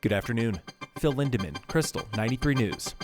Good afternoon. Phil Lindemann, Krystal, 93 News.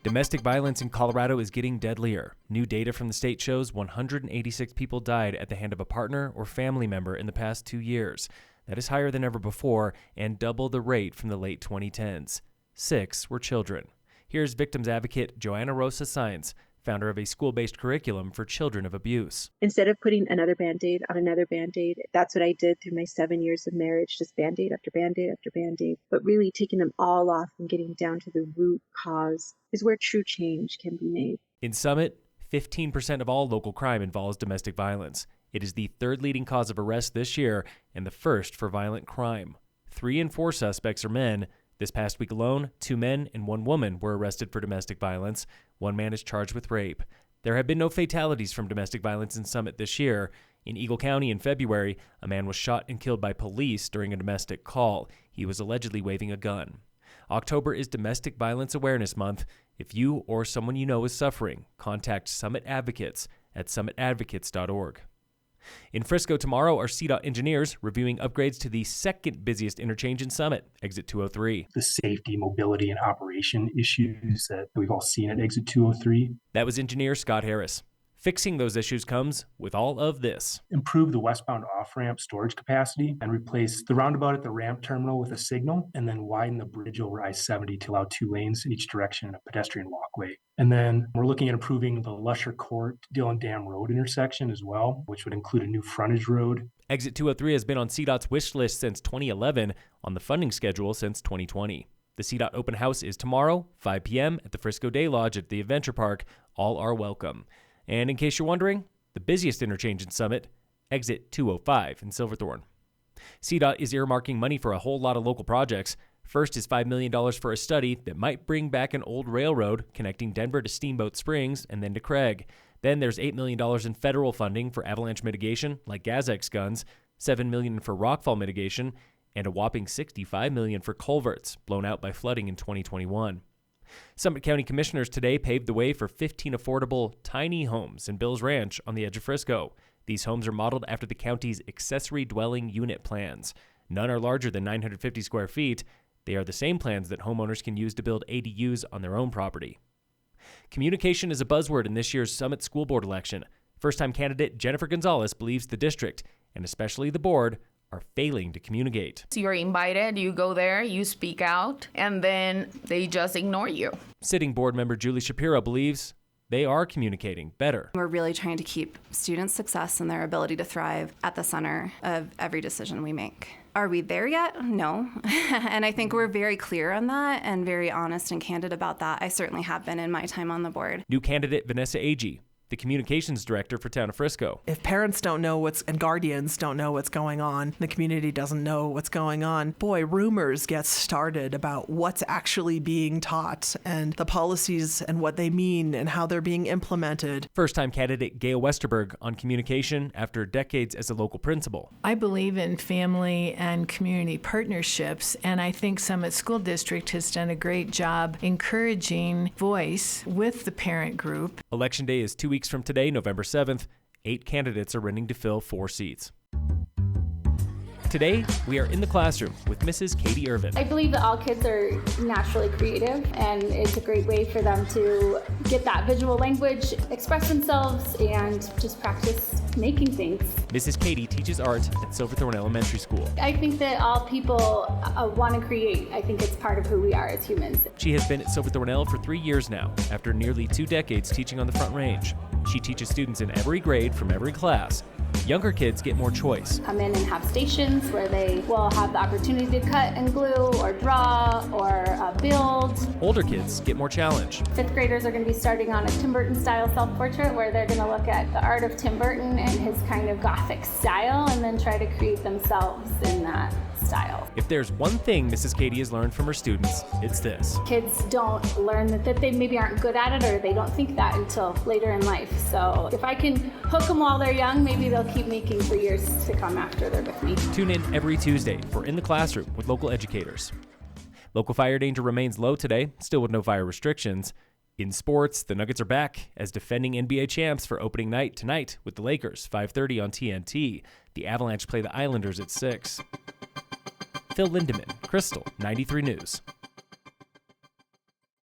Domestic violence in Colorado is getting deadlier. New data from the state shows 186 people died at the hand of a partner or family member in the past 2 years. That is higher than ever before and double the rate from the late 2010s. 6 were children. Here's victims advocate Joanna Rosa Saenz, founder of a school-based curriculum for children of abuse. Instead of putting another Band-Aid on another Band-Aid, that's what I did through my 7 years of marriage, just Band-Aid after Band-Aid after Band-Aid. But really taking them all off and getting down to the root cause is where true change can be made. In Summit, 15% of all local crime involves domestic violence. It is the third leading cause of arrest this year and the first for violent crime. 3 in 4 suspects are men. This past week alone, 2 men and 1 woman were arrested for domestic violence. 1 man is charged with rape. There have been no fatalities from domestic violence in Summit this year. In Eagle County in February, a man was shot and killed by police during a domestic call. He was allegedly waving a gun. October is Domestic Violence Awareness Month. If you or someone you know is suffering, contact Summit Advocates at summitadvocates.org. In Frisco tomorrow are CDOT engineers reviewing upgrades to the second busiest interchange in Summit, Exit 203. The safety, mobility, and operation issues that we've all seen at Exit 203. That was engineer Scott Harris. Fixing those issues comes with all of this. Improve the westbound off-ramp storage capacity and replace the roundabout at the ramp terminal with a signal, and then widen the bridge over I-70 to allow 2 lanes in each direction and a pedestrian walkway. And then we're looking at improving the Lusher Court Dillon Dam Road intersection as well, which would include a new frontage road. Exit 203 has been on CDOT's wish list since 2011, on the funding schedule since 2020. The CDOT open house is tomorrow, 5 p.m. at the Frisco Day Lodge at the Adventure Park. All are welcome. And in case you're wondering, the busiest interchange in Summit, Exit 205 in Silverthorne. CDOT is earmarking money for a whole lot of local projects. First is $5 million for a study that might bring back an old railroad connecting Denver to Steamboat Springs and then to Craig. Then there's $8 million in federal funding for avalanche mitigation, like GazX guns, $7 million for rockfall mitigation, and a whopping $65 million for culverts blown out by flooding in 2021. Summit County commissioners today paved the way for 15 affordable tiny homes in Bill's Ranch on the edge of Frisco. These homes are modeled after the county's accessory dwelling unit plans. None are larger than 950 square feet. They are the same plans that homeowners can use to build ADUs on their own property. Communication is a buzzword in this year's Summit School Board election. First-time candidate Jennifer Gonzalez believes the district, and especially the board, are failing to communicate. So you're invited, you go there, you speak out, and then they just ignore you. Sitting board member Julie Shapiro believes they are communicating better. We're really trying to keep students' success and their ability to thrive at the center of every decision we make. Are we there yet? No. And I think we're very clear on that and very honest and candid about that. I certainly have been in my time on the board. New candidate Vanessa Agee, the communications director for Town of Frisco. If parents don't know and guardians don't know what's going on, the community doesn't know what's going on, boy, rumors get started about what's actually being taught and the policies and what they mean and how they're being implemented. First-time candidate Gail Westerberg on communication after decades as a local principal. I believe in family and community partnerships, and I think Summit School District has done a great job encouraging voice with the parent group. Election day is 2 weeks from today, November 7th. 8 candidates are running to fill 4 seats. Today, we are in the classroom with Mrs. Katy Irvin. I believe that all kids are naturally creative, and it's a great way for them to get that visual language, express themselves, and just practice making things. Mrs. Katy teaches art at Silverthorne Elementary School. I think that all people want to create. I think it's part of who we are as humans. She has been at Silverthorne L for 3 years now, after nearly 2 decades teaching on the Front Range. She teaches students in every grade from every class. Younger kids get more choice. Come in and have stations where they will have the opportunity to cut and glue or draw or build. Older kids get more challenge. 5th graders are going to be starting on a Tim Burton style self-portrait where they're going to look at the art of Tim Burton and his kind of gothic style and then try to create themselves in that style. If there's one thing Mrs. Katy has learned from her students, it's this. Kids don't learn that they maybe aren't good at it, or they don't think that until later in life. So if I can hook them while they're young, maybe they'll keep making for years to come after they're with me. Tune in every Tuesday for In the Classroom with local educators. Local fire danger remains low today, still with no fire restrictions. In sports, the Nuggets are back as defending NBA champs for opening night tonight with the Lakers, 5:30 on TNT. The Avalanche play the Islanders at 6. Phil Lindemann, Krystal, 93 News.